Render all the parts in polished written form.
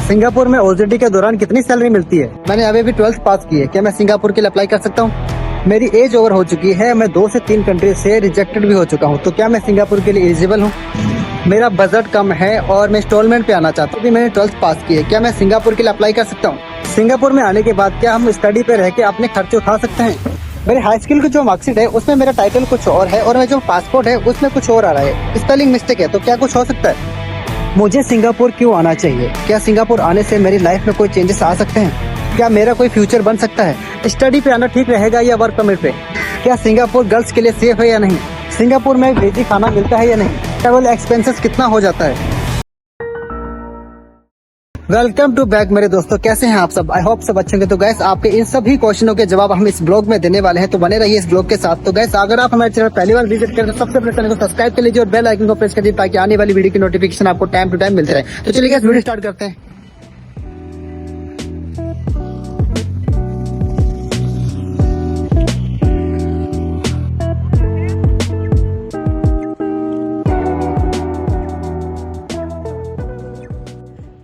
Singapore में ओजेडी के दौरान कितनी सैलरी मिलती है? मैंने अभी भी 12th पास की है, क्या मैं सिंगापुर के लिए अप्लाई कर सकता हूँ? मेरी एज ओवर हो चुकी है, मैं 2 से 3 कंट्री से रिजेक्टेड भी हो चुका हूँ, तो क्या मैं सिंगापुर के लिए एलिजिबल हूँ? मेरा बजट कम है और मैं इंस्टॉलमेंट पे आना चाहता हूँ। अभी मैंने 12th पास की है, क्या मैं सिंगापुर के लिए अप्लाई कर सकता हूँ? सिंगापुर में आने के बाद क्या हम स्टडी पे रह के अपने खर्चे उठा सकते हैं? मेरे हाई स्कूल की जो मार्कशीट है उसमें मेरा टाइटल कुछ और है और मेरा जो पासपोर्ट है उसमें कुछ और आ रहा है, स्पेलिंग मिस्टेक है, तो क्या कुछ हो सकता है? मुझे सिंगापुर क्यों आना चाहिए? क्या सिंगापुर आने से मेरी लाइफ में कोई चेंजेस आ सकते हैं? क्या मेरा कोई फ्यूचर बन सकता है? स्टडी पे आना ठीक रहेगा या वर्क परमिट पे? क्या सिंगापुर गर्ल्स के लिए सेफ है या नहीं? सिंगापुर में वेजी खाना मिलता है या नहीं? ट्रैवल एक्सपेंसेस कितना हो जाता है? वेलकम टू बैक मेरे दोस्तों, कैसे हैं आप सब? आई होप सब अच्छे होंगे। तो गैस आपके इन सभी क्वेश्चनों के जवाब हम इस ब्लॉग में देने वाले हैं, तो बने रहिए इस ब्लॉग के साथ। तो गैस अगर आप हमारे चैनल पहली बार विजिट करें तो सबसे पहले चैनल को सब्सक्राइब कर लीजिए और बेल आइकन को प्रेस कर दीजिए ताकि आने वाली वीडियो की नोटिफिकेशन आपको टाइम टू टाइम मिलते रहे। तो चलिए गैस वीडियो स्टार्ट करते हैं।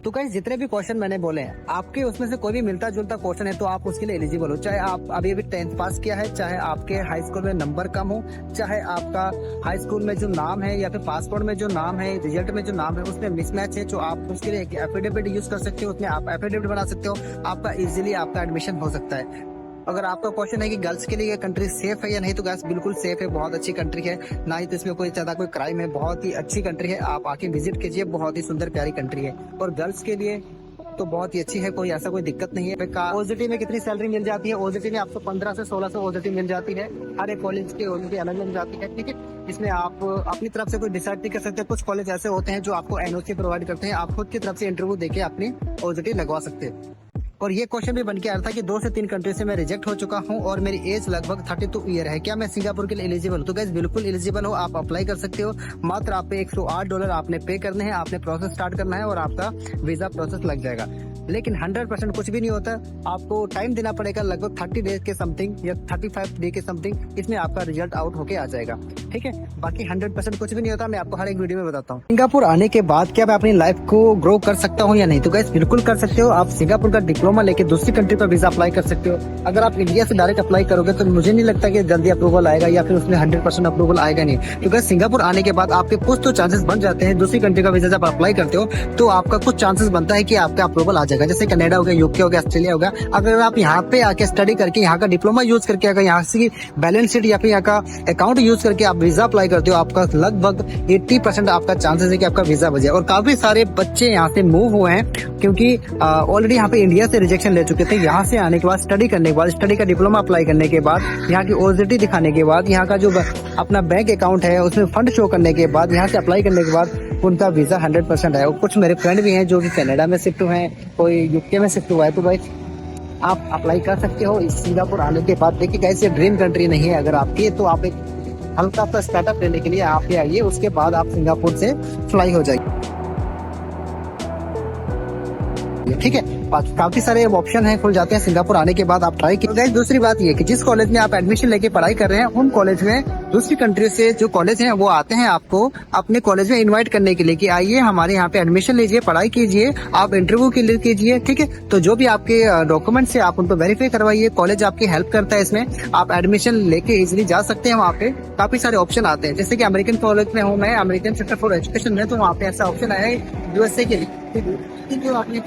तो गाइस जितने भी क्वेश्चन मैंने बोले हैं आपके उसमें से कोई भी मिलता जुलता क्वेश्चन है तो आप उसके लिए एलिजिबल हो, चाहे आप अभी 10th पास किया है, चाहे आपके हाई स्कूल में नंबर कम हो, चाहे आपका हाई स्कूल में जो नाम है या फिर पासपोर्ट में जो नाम है, रिजल्ट में जो नाम है उसमें मिसमैच है, जो आप उसके लिए एफिडेविट यूज कर सकते हो, उसमें आप एफिडेविट बना सकते हो, आपका इजिली आपका एडमिशन हो सकता है। अगर आपका क्वेश्चन है कि गर्ल्स के लिए ये कंट्री सेफ है या नहीं, तो गर्ल्स बिल्कुल सेफ है, बहुत अच्छी कंट्री है, ना ही तो इसमें कोई ज्यादा कोई क्राइम है, बहुत ही अच्छी कंट्री है, आप आके विजिट कीजिए, बहुत ही सुंदर प्यारी कंट्री है। और गर्ल्स के लिए तो बहुत ही अच्छी है, कोई ऐसा कोई दिक्कत नहीं है। ओजेटी में कितनी सैलरी मिल जाती है? ओजेटी में आपको 15 से 1600 ओजेटी मिल जाती है, हर एक कॉलेज की ओजेटी अलग मिल जाती है, ठीक है। इसमें आप अपनी तरफ से कोई डिसाइड नहीं कर सकते, कुछ कॉलेज ऐसे होते हैं जो आपको एनओसी प्रोवाइड करते हैं, आप खुद की तरफ से इंटरव्यू देके अपनी ओजेटी लगवा सकते हैं। और ये क्वेश्चन भी बन के आ रहा था कि 2 से 3 कंट्री से मैं रिजेक्ट हो चुका हूं और मेरी एज लगभग 32 ईयर है, क्या मैं सिंगापुर के लिए एलिजिबल हूं? तो गाइस बिल्कुल एलिजिबल हो, आप अप्लाई कर सकते हो। मात्र आप पे $108 आपने पे करने हैं, आपने प्रोसेस स्टार्ट करना है और आपका वीजा प्रोसेस लग जाएगा। लेकिन 100% कुछ भी नहीं होता, आपको टाइम देना पड़ेगा लगभग 30 डेज के समथिंग या 35 डे के समथिंग, इसमें आपका रिजल्ट आउट होके आ जाएगा, ठीक है। बाकी 100% कुछ भी नहीं होता, मैं आपको हर एक वीडियो में बताता हूँ। सिंगापुर आने के बाद क्या मैं अपनी लाइफ को ग्रो कर सकता हूँ या नहीं? तो गाइस बिल्कुल कर सकते हो, आप सिंगापुर का डिप्लोमा लेके दूसरी कंट्री पर वीजा अप्लाई कर सकते हो। अगर आप इंडिया से डायरेक्ट अप्लाई करोगे तो मुझे नहीं लगता कि जल्दी अप्रूवल आएगा या फिर उसमें 100% अप्रूवल आएगा नहीं। तो गाइस सिंगापुर आने के बाद आपके कुछ तो चांसेस बन जाते हैं, दूसरी कंट्री का वीजा जब अप्लाई करते हो तो आपका कुछ चांसेस बनता है कि आपका अप्रूवल आ जाएगा, जैसे कनाडा हो गया, यूके हो गया, ऑस्ट्रेलिया हो गया। अगर आप यहाँ पे आके स्टडी करके यहाँ का डिप्लोमा यूज करके, अगर यहाँ से बैलेंस शीट या फिर यहाँ का अकाउंट यूज करके आप वीजा अप्लाई करते हो, आपका लगभग 80% आपका चांसेस है कि आपका वीजा बचे। और काफी सारे बच्चे यहाँ से मूव हुए हैं क्योंकि ऑलरेडी यहाँ पे इंडिया से रिजेक्शन ले चुके थे, यहाँ से आने के बाद स्टडी करने के बाद, स्टडी का डिप्लोमा अप्लाई करने के बाद, यहाँ की ओजेटी दिखाने के बाद, यहाँ का जो अपना बैंक अकाउंट है उसमें फंड शो करने के बाद, यहाँ से अप्लाई करने के बाद उनका वीजा 100% है। और कुछ मेरे फ्रेंड भी हैं जो कि कनाडा में शिफ्ट हुए हैं, कोई यूके में शिफ्ट हुआ है, तो भाई आप अप्लाई कर सकते हो इस सिंगापुर आने के बाद। देखिए कैसे ड्रीम कंट्री नहीं है अगर आपकी, तो आप एक हल्का सा स्टार्टअप लेने के लिए आप ही आइए, उसके बाद आप सिंगापुर से फ्लाई हो जाइए, ठीक है। काफी सारे ऑप्शन हैं, खुल जाते हैं सिंगापुर आने के बाद, आप ट्राई कीजिए। दूसरी बात ये कि जिस कॉलेज में आप एडमिशन लेके पढ़ाई कर रहे हैं, उन कॉलेज में दूसरी कंट्री से जो कॉलेज हैं वो आते हैं आपको अपने कॉलेज में इनवाइट करने के लिए कि आइए हमारे यहाँ पे एडमिशन लीजिए, पढ़ाई कीजिए, आप इंटरव्यू के लिए कीजिए, ठीक है। तो जो भी आपके डॉक्यूमेंट्स है आप उनको वेरीफाई करवाइए, कॉलेज आपकी हेल्प करता है इसमें, आप एडमिशन लेके इजिली जा सकते हैं। वहाँ पे काफी सारे ऑप्शन आते हैं, जैसे कि अमेरिकन कॉलेज में हूँ मैं, अमेरिकन सेंटर फॉर एजुकेशन में, तो वहाँ पे ऐसा ऑप्शन आया है यूएसए के लिए, जो आपने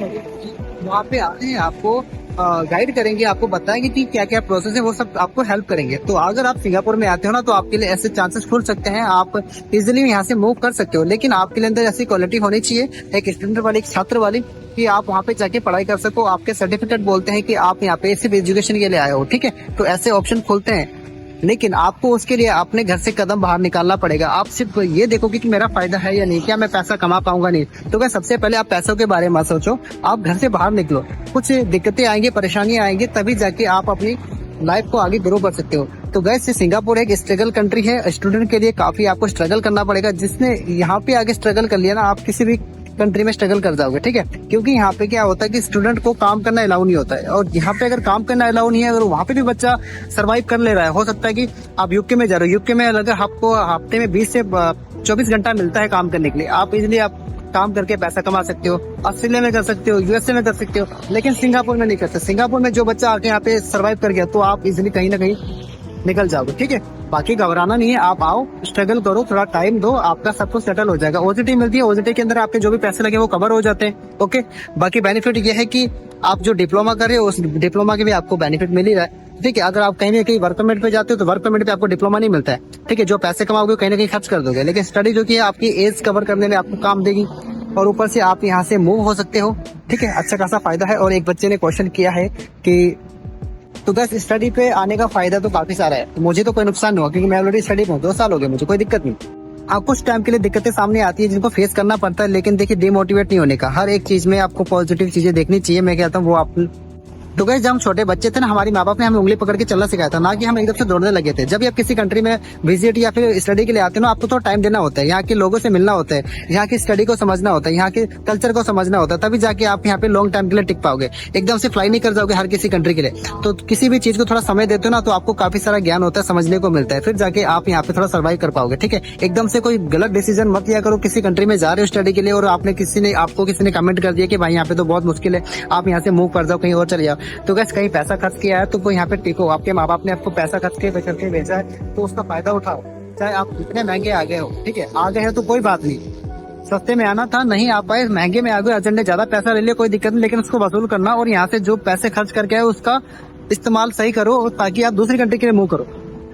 वहाँ पे आते हैं आपको गाइड करेंगे, आपको बताएंगे कि क्या क्या प्रोसेस है, वो सब आपको हेल्प करेंगे। तो अगर आप सिंगापुर में आते हो ना तो आपके लिए ऐसे चांसेस खुल सकते हैं, आप इजिली यहाँ से मूव कर सकते हो। लेकिन आपके लिए अंदर ऐसी क्वालिटी होनी चाहिए, एक स्टूडेंट वाली, एक छात्र वाली, कि आप वहाँ पे जाके पढ़ाई कर सको, आपके सर्टिफिकेट बोलते हैं कि आप यहाँ पे सिर्फ एजुकेशन के लिए आए हो, ठीक है। तो ऐसे ऑप्शन खुलते हैं, लेकिन आपको उसके लिए अपने घर से कदम बाहर निकालना पड़ेगा। आप सिर्फ ये देखोगे कि मेरा फायदा है या नहीं, क्या मैं पैसा कमा पाऊंगा नहीं, तो क्या सबसे पहले आप पैसों के बारे में मत सोचो, आप घर से बाहर निकलो, कुछ दिक्कतें आएंगी, परेशानियां आएंगी, तभी जाके आप अपनी लाइफ को आगे ग्रो कर सकते हो। तो गैस सिंगापुर एक स्ट्रगल कंट्री है, स्टूडेंट के लिए काफी आपको स्ट्रगल करना पड़ेगा। जिसने यहाँ पे आगे स्ट्रगल कर लिया ना, आप किसी भी कंट्री में स्ट्रगल कर जाओगे, ठीक है। क्योंकि यहाँ पे क्या होता है कि स्टूडेंट को काम करना अलाउ नहीं होता है, और यहाँ पे अगर काम करना अलाउ नहीं है, अगर वहाँ पे भी बच्चा सरवाइव कर ले रहा है, हो सकता है कि आप यूके में जा रहे हो, यूके में अगर आपको हफ्ते में 20 से 24 घंटा मिलता है काम करने के लिए, आप इजिली आप काम करके पैसा कमा सकते हो, ऑस्ट्रेलिया में कर सकते हो, यूएसए में कर सकते हो, लेकिन सिंगापुर में नहीं कर सकते। सिंगापुर में जो बच्चा आके यहाँ पे सर्वाइव कर गया तो आप इजिली कहीं ना कहीं निकल जाओगे, ठीक है। बाकी घबराना नहीं है, आप आओ, स्ट्रगल करो, थोड़ा टाइम दो, आपका सब कुछ सेटल हो जाएगा। ओजीटी मिलती है, ओजीटी के अंदर आपके जो भी पैसे लगे वो कवर हो जाते हैं, ओके। बाकी बेनिफिट ये है कि आप जो डिप्लोमा कर रहे हो उस डिप्लोमा के भी आपको बेनिफिट मिल ही रहा है, ठीक है। अगर आप कहीं ना कहीं वर्क परमिट पे जाते हो तो वर्क परमिट पे आपको डिप्लोमा नहीं मिलता है, ठीक है। जो पैसे कमाओगे कहीं ना कहीं खर्च कर दोगे, लेकिन स्टडी जो की है आपकी एज कवर करने में आपको काम देगी, और ऊपर से आप यहाँ से मूव हो सकते हो, ठीक है। अच्छा खासा फायदा है। और एक बच्चे ने क्वेश्चन किया है कि तो बस स्टडी पे आने का फायदा तो काफी सारा है, मुझे तो कोई नुकसान नहीं हुआ क्योंकि मैं ऑलरेडी स्टडी में हूँ, 2 साल हो गए, मुझे कोई दिक्कत नहीं। आप कुछ टाइम के लिए दिक्कतें सामने आती है जिनको फेस करना पड़ता है, लेकिन देखिए डिमोटिवेट नहीं होने का, हर एक चीज में आपको पॉजिटिव चीजें देखनी चाहिए। मैं कहता हूँ वो आप तो गाइस जब हम छोटे बच्चे थे ना, हमारी माँ बाप ने हमें उंगली पकड़ के चलना सिखाया था, ना कि हम एकदम से दौड़ने लगे थे। जब भी आप किसी कंट्री में विजिट या फिर स्टडी के लिए आते हो ना, आपको थोड़ा टाइम देना होता है, यहाँ के लोगों से मिलना होता है, यहाँ की स्टडी को समझना होता है, यहाँ के कल्चर को समझना होता है, तभी जाके आप यहाँ पे लॉन्ग टाइम के लिए टिक पाओगे। एकदम से फ्लाई नहीं कर जाओगे हर किसी कंट्री के लिए। तो किसी भी चीज को थोड़ा समय देते हो ना, तो आपको काफी सारा ज्ञान होता है, समझने को मिलता है, फिर जाके आप यहाँ पे थोड़ा सर्वाइव कर पाओगे, ठीक है। एकदम से कोई गलत डिसीजन मत लिया करो। किसी कंट्री में जा रहे हो स्टडी के लिए और आपको किसी ने कमेंट कर दिया कि भाई यहाँ पे तो बहुत मुश्किल है, आप यहाँ से मूव कर जाओ, कहीं और चले जाओ, तो गैस कहीं पैसा खर्च किया है तो वो यहाँ पे टिको। आपके माँ बाप ने आपको पैसा खर्च करके भेजा है तो उसका फायदा उठाओ, चाहे आप जितने महंगे आ गए हो, ठीक है। आ गए हो तो कोई बात नहीं, सस्ते में आना था, नहीं आ पाए, महंगे में आ गए, अर्जेंट ने ज्यादा पैसा ले लिया, कोई दिक्कत नहीं, लेकिन उसको वसूल करना और यहाँ से जो पैसे खर्च करके आए उसका इस्तेमाल सही करो, ताकि आप दूसरी कंट्री के लिए मूव करो।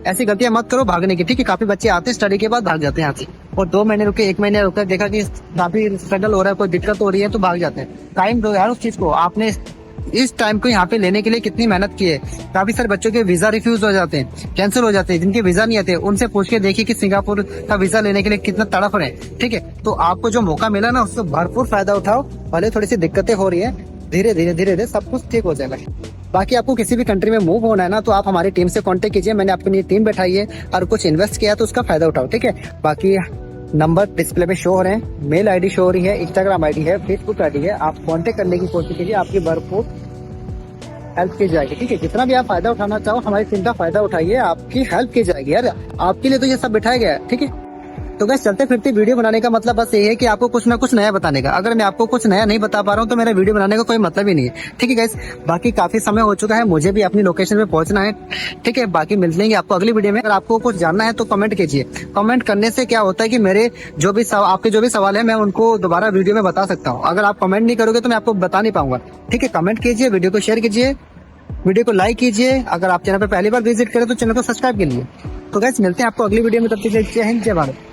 ऐसी गलतियां मत करो भागने की, ठीक है। काफी बच्चे आते हैं स्टडी के बाद भाग जाते हैं यहाँ से, और 2 महीने रुके, 1 महीने रुके, देखा कि काफी स्ट्रगल हो रहा है, कोई दिक्कत हो रही है तो भाग जाते हैं। टाइम दो यार उस चीज को। आपने इस टाइम को यहाँ पे लेने के लिए कितनी मेहनत की है। काफी सारे बच्चों के वीजा रिफ्यूज हो जाते हैं, कैंसिल हो जाते हैं, जिनके वीजा नहीं आते उनसे पूछ के देखिए कि सिंगापुर का वीजा लेने के लिए कितना तड़प रहे हैं, ठीक है। तो आपको जो मौका मिला ना उससे भरपूर फायदा उठाओ। भले थोड़ी सी दिक्कतें हो रही है, धीरे धीरे सब कुछ ठीक हो जाएगा। बाकी आपको किसी भी कंट्री में मूव होना है ना, तो आप हमारी टीम से कांटेक्ट कीजिए। मैंने आपके लिए टीम बैठाई है और कुछ इन्वेस्ट किया तो उसका फायदा उठाओ, ठीक है। बाकी नंबर डिस्प्ले पे शो हो रहे हैं, मेल आईडी शो हो रही है, इंस्टाग्राम आईडी है, फेसबुक आईडी है, आप कांटेक्ट करने की कोशिश कीजिए, आपकी भरपूर हेल्प की जाएगी, ठीक है। जितना भी आप फायदा उठाना चाहो हमारी टीम का फायदा उठाइए, आपकी हेल्प की जाएगी यार, आपके लिए तो ये सब बिठाया गया है, ठीक है। तो गैस चलते फिरते वीडियो बनाने का मतलब बस ये है कि आपको कुछ ना कुछ नया बताने का। अगर मैं आपको कुछ नया नहीं बता पा रहा हूँ तो मेरा वीडियो बनाने का कोई मतलब ही नहीं है, ठीक है गैस। बाकी काफी समय हो चुका है, मुझे भी अपनी लोकेशन पे पहुंचना है, ठीक है। बाकी मिल लेंगे आपको अगली वीडियो में। अगर आपको कुछ जानना है तो कमेंट कीजिए। कमेंट करने से क्या होता है कि मेरे आपके जो भी सवाल है मैं उनको दोबारा वीडियो में बता सकता हूँ। अगर आप कमेंट नहीं करोगे तो मैं आपको बता नहीं पाऊंगा, ठीक है। कमेंट कीजिए, वीडियो को शेयर कीजिए, वीडियो को लाइक कीजिए। अगर आप चैनल पर पहली बार विजिट करें तो चैनल को सब्सक्राइब कीजिए। तो गाइस मिलते हैं आपको अगली वीडियो में, तब तक के लिए जय हिंद, जय भारत।